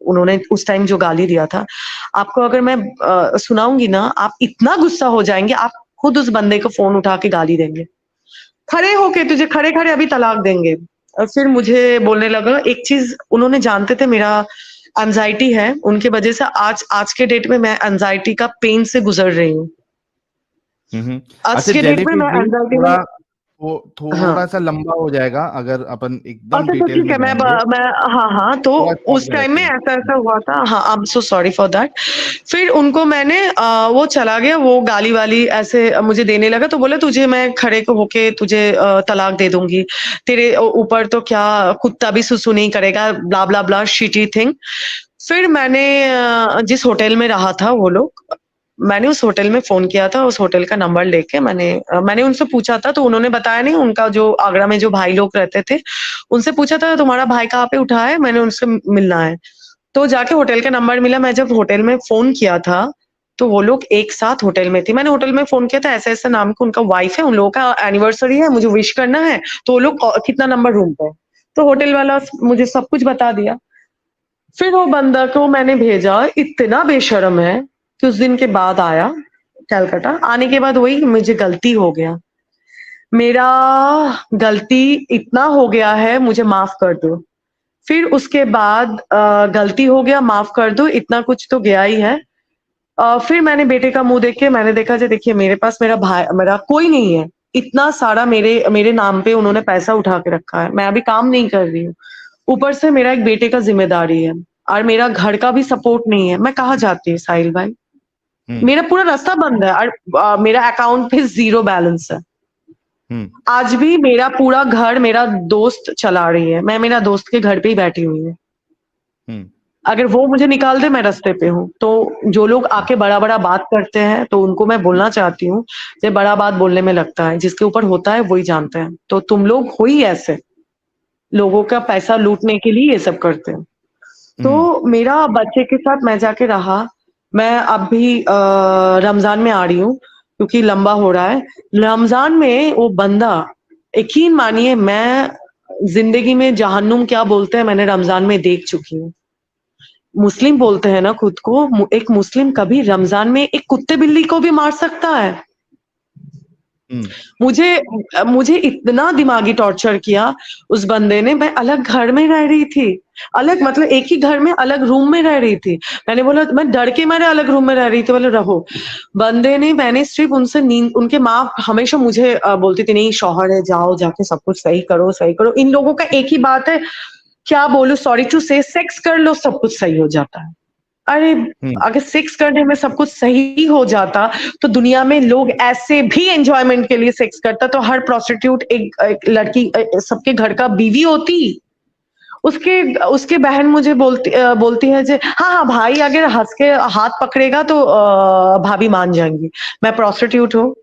उन्होंने उस टाइम जो गाली दिया था, आपको अगर मैं सुनाऊंगी ना, आप इतना गुस्सा हो जाएंगे, आप खुद उस बंदे को फोन उठा के गाली देंगे, खड़े होके तुझे खड़े खड़े अभी तलाक देंगे। और फिर मुझे बोलने लगा एक चीज, उन्होंने जानते थे मेरा एंजाइटी है, उनके वजह से आज आज के डेट में मैं एंजाइटी का पेन से गुजर रही हूँ। आज अच्छा के डेट में जेलीफिश मैं जी, एंजाइटी थोड़ा में वो हाँ, थोड़ा सा लंबा हो जाएगा अगर अपन एकदम अच्छा तो डिटेल ठीक में है, जाएंगे, मैं हाँ हाँ, तो थोड़ा उस शॉर्ट टाइम में रहते हैं। ऐसा ऐसा हुआ था। हाँ, I am so sorry for that. फिर उनको मैंने वो चला गया, वो गाली वाली ऐसे मुझे देने लगा, तो बोला तुझे मैं खड़े को होके तुझे तलाक दे दूंगी, तेरे ऊपर तो क्या कुत्ता भी सुसु नहीं करेगा, ब्ला ब्ला ब्ला शिटी थिंग। फिर मैंने जिस होटल में रहा था वो लोग, मैंने उस होटल में फ़ोन किया था, उस होटल का नंबर लेके मैंने उनसे पूछा था, तो उन्होंने बताया नहीं, उनका जो आगरा में जो भाई लोग रहते थे, उनसे पूछा था तुम्हारा भाई कहाँ पे उठा है? मैंने उनसे मिलना है। तो जाके होटल का नंबर मिला, मैं जब होटल में फ़ोन किया था, तो वो लोग एक साथ होटल में थे। मैंने होटल में फ़ोन किया था, ऐसे-ऐसे नाम का उनका वाइफ है, उन लोगों का एनिवर्सरी है, मुझे विश करना है, तो वो लोग कितना नंबर रूम पे है? तो होटल वाला मुझे सब कुछ बता दिया। फिर वो बंदा को मैंने भेजा, इतना बेशर्म है कि उस दिन के बाद आया कलकत्ता। आने के बाद वही मुझे गलती हो गया। मेरा गलती इतना हो गया है, मुझे माफ़ कर दो। फिर उसके बाद गलती हो गया, माफ़ कर दो, इतना कुछ तो गया ही है। फिर मैंने बेटे का मुँह देख के मैंने देखा जी देखिए मेरे पास मेरा कोई नहीं है। इतना सारा मेरे मेरे नाम पे उन्होंने पैसा उठा के रखा है। मैं अभी काम नहीं कर रही हूँ। ऊपर से मेरा एक बेटे का ज़िम्मेदारी है और मेरा घर का भी सपोर्ट नहीं है। मैं कहाँ जाती साहिल भाई? हम्म। मेरा पूरा रास्ता बंद है और मेरा अकाउंट पे ज़ीरो बैलेंस है। हम्म। आज भी मेरा पूरा घर मेरा दोस्त चला रही है। मैं मेरा दोस्त के घर पे ही बैठी हुई हूँ। हम्म। अगर वो मुझे निकाल दे मैं रास्ते पे हूँ। तो जो लोग आके बड़ा-बड़ा बात करते हैं तो उनको मैं बोलना चाहती हूँ, ये बड़ा बात बोलने में लगता है, जिसके ऊपर होता है वही जानते हैं। तो तुम लोग हो ही ऐसे, लोगों का पैसा लूटने के लिए ये सब करते हो। हम्म। तो मेरा बच्चे के साथ मैं जाके रहा। मैं अब भी रमज़ान में आ रही हूँ क्योंकि लंबा हो रहा है। रमज़ान में वो बंदा यकीन मानिए मैं ज़िंदगी में जहन्नुम क्या बोलते हैं मैंने रमज़ान में देख चुकी हूँ। मुस्लिम बोलते हैं ना खुद को, एक मुस्लिम कभी रमज़ान में एक कुत्ते-बिल्ली को भी मार सकता है। हम्म। मुझे मुझे इतना दिमागी टॉर्चर किया उस बंदे ने। मैं अलग घर में रह रही थी। अलग मतलब एक ही घर में अलग रूम में रह रही थी। मैंने बोला मैं डर के मारे अलग रूम में रह रही थी, बोले रहो। बंदे ने मैंने सिर्फ़ उनसे नींद उनके माँ हमेशा मुझे बोलती थी नहीं शौहर है, जाओ जाके सब कुछ सही करो, सही करो। इन लोगों का एक ही बात है, क्या बोलूँ सॉरी टू से सेक्स कर लो सब कुछ सही हो जाता है। अरे! हम्म। अगर सेक्स करने में सब कुछ सही हो जाता, तो दुनिया में लोग ऐसे भी एन्जॉयमेंट के लिए सेक्स करता, तो हर प्रोस्टिट्यूट एक एक लड़की सबके घर का बीवी होती। उसके उसकी बहन मुझे बोलती है जे हाँ, हाँ, भाई अगर हँस के हाथ पकड़ेगा तो भाभी मान जाएँगी। मैं प्रोस्टिट्यूट हूँ,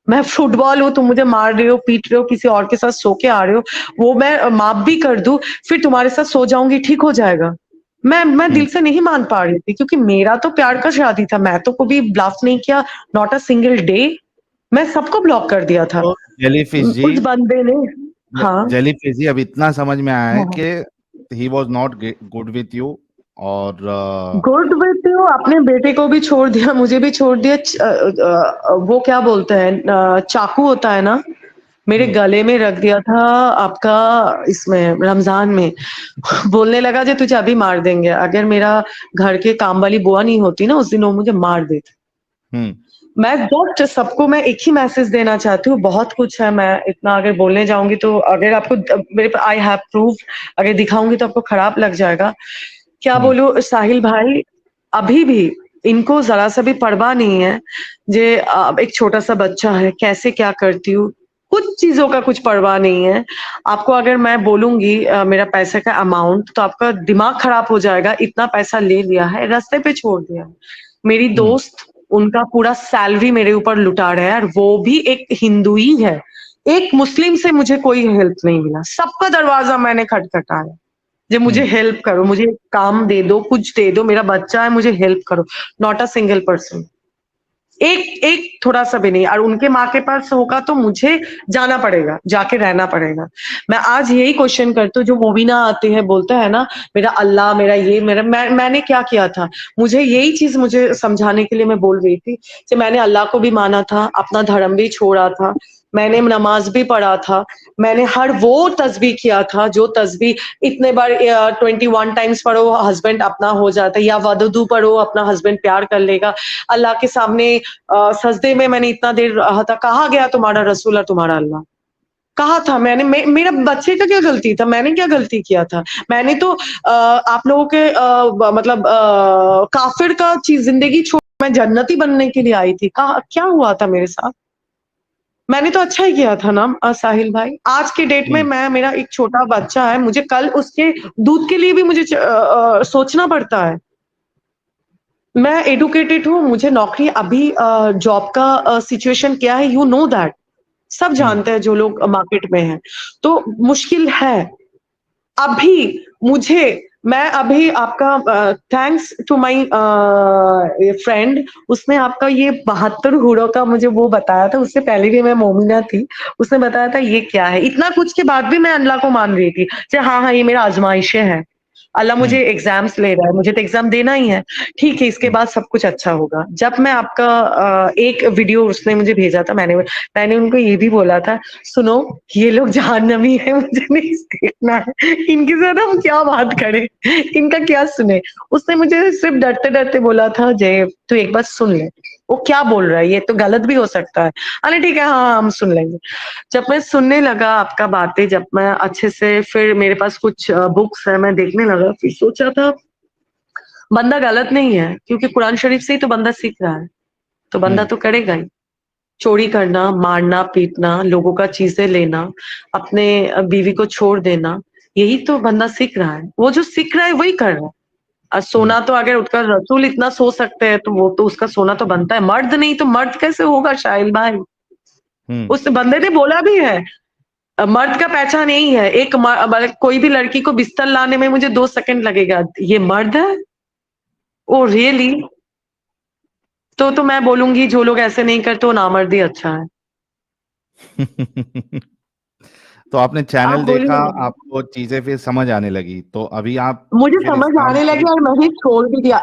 मैं फुटबॉल हूँ, तुम मुझे मार रहे हो, पीट रहे हो, किसी और के साथ सो के आ रहे हो, वो मैं माफ़ भी कर दूँ, फिर तुम्हारे साथ सो जाऊँगी, ठीक हो जाएगा। मैं दिल हम्म। से नहीं मान पा रही थी क्योंकि मेरा तो प्यार का शादी था, मैं तो कभी ब्लफ नहीं किया, नॉट अ सिंगल डे। मैं सबको ब्लॉक कर दिया था। तो जेलीफिश जी, उस बंदे ने हाँ। जेलीफिश जी, अब इतना समझ में आया है हाँ। कि he was not good with you, और गुड विथ यू अपने बेटे को भी छोड़ दिया, मुझे भी छोड़ दिया। वो क्या बोलते हैं चाकू होता है ना, मेरे हम्म। गले में रख दिया था आपका इसमें रमज़ान में। बोलने लगा जे तुझे अभी मार देंगे। अगर मेरा घर के काम वाली बुआ नहीं होती ना उस दिन वो मुझे मार देती। हम्म। मैं जस्ट सबको मैं एक ही मैसेज देना चाहती हूँ, बहुत कुछ है, मैं इतना अगर बोलने जाऊँगी तो अगर आपको मेरे पे आई हैव प्रूफ अगर दिखाऊँगी तो आपको खराब लग जाएगा। क्या हम्म। बोलूँ साहिल भाई, अभी भी इनको ज़रा-सा भी परवाह नहीं है, जे एक छोटा-सा बच्चा है, कैसे क्या करती हूँ, कुछ चीज़ों का कुछ परवाह नहीं है। आपको अगर मैं बोलूँगी मेरा पैसे का अमाउंट तो आपका दिमाग खराब हो जाएगा, इतना पैसा ले लिया है, रास्ते पे छोड़ दिया है। मेरी हम्म। दोस्त उनका पूरा सैलरी मेरे ऊपर लुटा रहा है और वो भी एक हिंदू ही है। एक मुस्लिम से मुझे कोई हेल्प नहीं मिला। सबका दरवाज़ा मैंने खटखटाया। जे मुझे हम्म। हेल्प करो, मुझे काम दे दो, कुछ दे दो, मेरा बच्चा है मुझे हेल्प करो। Not a single person. एक एक थोड़ा-सा भी नहीं और उनके माँ के पास होगा तो मुझे जाना पड़ेगा, जाके रहना पड़ेगा। मैं आज यही क्वेश्चन करती हूँ जो मोबिना आती है, बोलता है ना मेरा अल्लाह, मेरा ये मेरा मैंने क्या किया था? मुझे यही चीज़ मुझे समझाने के लिए मैं बोल रही थी कि मैंने अल्लाह को भी माना था, अपना धर्म भी छोड़ा था, मैंने नमाज़ भी पढ़ा था, मैंने हर वो तस्बीह किया था जो तस्बीह इतने बार 21 टाइम्स पढ़ो हस्बैंड अपना हो जाता है या वदुदू पढ़ो अपना हस्बैंड प्यार कर लेगा। अल्लाह के सामने सजदे में मैंने इतना देर रहा था, कहाँ गया तुम्हारा रसूल और तुम्हारा अल्लाह? कहा था मैंने, मेरा बच्चे का क्या गलती था, मैंने क्या गलती किया था? मैंने तो आप लोगों के मतलब काफिर का चीज जिंदगी छोड़ मैं जन्नती बनने के लिए आई थी। क्या हुआ था मेरे साथ? मैंने तो अच्छा ही किया था ना साहिल भाई। आज के डेट में मेरा एक छोटा बच्चा है, मुझे कल उसके दूध के लिए भी मुझे सोचना पड़ता है। मैं एडुकेटेड हूँ, मुझे नौकरी अभी जॉब का सिचुएशन क्या है यू नो दैट, सब जानते हैं जो लोग मार्केट में हैं। तो मुश्किल है अभी मुझे। मैं अभी आपका थैंक्स टू माय फ्रेंड, उसने आपका ये 72 हूरों का मुझे वो बताया था। उससे पहले भी मैं मोमिना थी, उसने बताया था ये क्या है। इतना कुछ के बाद भी मैं अल्लाह को मान रही थी हाँ हाँ ये मेरा आजमाइशें है, अल्लाह मुझे एग्जाम्स ले रहा है, मुझे तो एग्जाम देना ही है, ठीक है इसके बाद सब कुछ अच्छा होगा। जब मैं आपका एक वीडियो उसने मुझे भेजा था, मैंने उनको ये भी बोला था, सुनो ये लोग जहन्नमी है, मुझे नहीं देखना है, इनके साथ हम क्या बात करें, इनका क्या सुने। उसने मुझे सिर्फ डरते डरते बोला था जय तू एक बार सुन ले, वो क्या बोल रहा है, ये तो गलत भी हो सकता है। अरे ठीक है हाँ हम सुन लेंगे। जब मैं सुनने लगा आपका बातें, जब मैं अच्छे से, फिर मेरे पास कुछ बुक्स है मैं देखने लगा, फिर सोचा था बंदा गलत नहीं है, क्योंकि कुरान शरीफ से ही तो बंदा सीख रहा है, तो बंदा तो करेगा ही। चोरी करना, मारना पीटना, लोगों का चीजें लेना, अपने बीवी को छोड़ देना, यही तो बंदा सीख रहा है। वो जो सीख रहा है वही कर रहा है। और सोना तो अगर उसका रसूल इतना सो सकते हैं तो वो तो उसका सोना तो बनता है, मर्द नहीं तो मर्द कैसे होगा शाहिल भाई? उस बंदे ने बोला भी है मर्द का पहचान यही है, कोई भी लड़की को बिस्तर लाने में मुझे 2 सेकंड लगेगा, ये मर्द है? Oh really? तो मैं बोलूंगी जो लोग ऐसे नहीं करते वो नामर्द ही अच्छा है। तो आपने आप चैनल देखा, बोलिए। आपको चीजें फिर समझ आने लगी, तो अभी आप मुझे फिर समझ इस्लाम आने की लगी और मैंने छोड़ भी दिया।